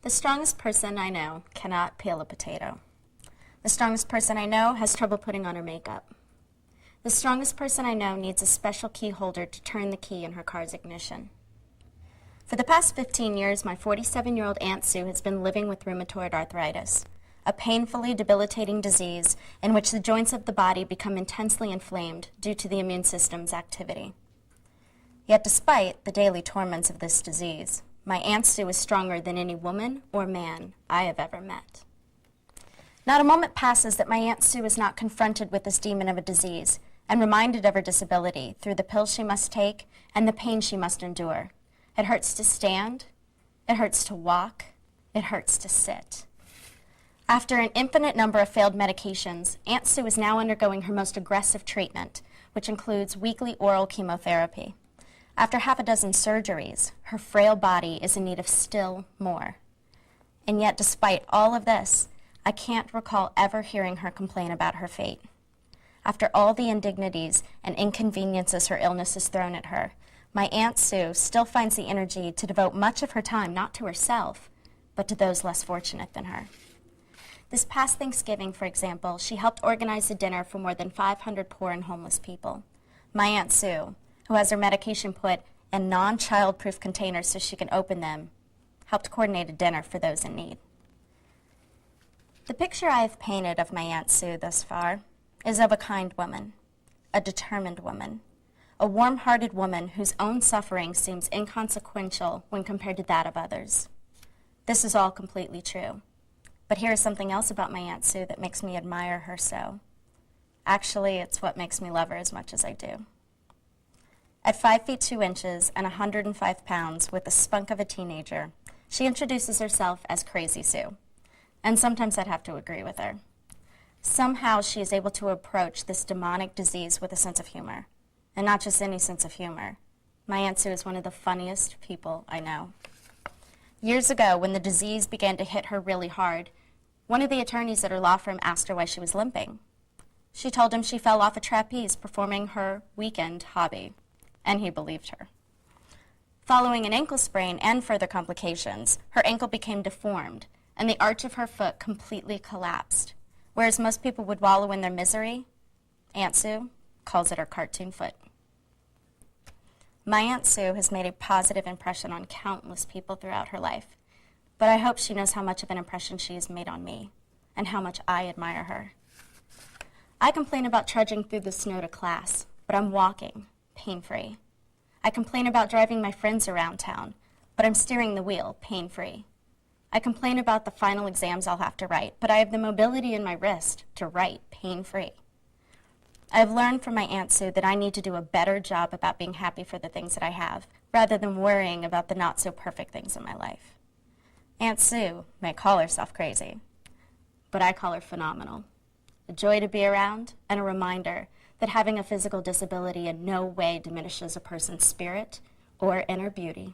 The strongest person I know cannot peel a potato. The strongest person I know has trouble putting on her makeup. The strongest person I know needs a special key holder to turn the key in her car's ignition. For the past 15 years, my 47-year-old Aunt Sue has been living with rheumatoid arthritis, a painfully debilitating disease in which the joints of the body become intensely inflamed due to the immune system's activity. Yet despite the daily torments of this disease, my Aunt Sue is stronger than any woman or man I have ever met. Not a moment passes that my Aunt Sue is not confronted with this demon of a disease and reminded of her disability through the pills she must take and the pain she must endure. It hurts to stand, it hurts to walk, it hurts to sit. After an infinite number of failed medications, Aunt Sue is now undergoing her most aggressive treatment, which includes weekly oral chemotherapy. After half a dozen surgeries, her frail body is in need of still more. And yet, despite all of this, I can't recall ever hearing her complain about her fate. After all the indignities and inconveniences her illness has thrown at her, my Aunt Sue still finds the energy to devote much of her time not to herself, but to those less fortunate than her. This past Thanksgiving, for example, she helped organize a dinner for more than 500 poor and homeless people. My Aunt Sue, who has her medication put in non-child-proof containers so she can open them, helped coordinate a dinner for those in need. The picture I have painted of my Aunt Sue thus far is of a kind woman, a determined woman, a warm-hearted woman whose own suffering seems inconsequential when compared to that of others. This is all completely true. But here is something else about my Aunt Sue that makes me admire her so. Actually, it's what makes me love her as much as I do. At 5 feet 2 inches and 105 pounds with the spunk of a teenager, she introduces herself as Crazy Sue. And sometimes I'd have to agree with her. Somehow she is able to approach this demonic disease with a sense of humor. And not just any sense of humor. My Aunt Sue is one of the funniest people I know. Years ago, when the disease began to hit her really hard, one of the attorneys at her law firm asked her why she was limping. She told him she fell off a trapeze performing her weekend hobby. And he believed her. Following an ankle sprain and further complications, her ankle became deformed, and the arch of her foot completely collapsed. Whereas most people would wallow in their misery, Aunt Sue calls it her cartoon foot. My Aunt Sue has made a positive impression on countless people throughout her life, but I hope she knows how much of an impression she has made on me, and how much I admire her. I complain about trudging through the snow to class, but I'm walking, pain-free. I complain about driving my friends around town, but I'm steering the wheel, pain-free. I complain about the final exams I'll have to write, but I have the mobility in my wrist to write pain-free. I have learned from my Aunt Sue that I need to do a better job about being happy for the things that I have, rather than worrying about the not-so-perfect things in my life. Aunt Sue may call herself crazy, but I call her phenomenal. A joy to be around, and a reminder that having a physical disability in no way diminishes a person's spirit or inner beauty.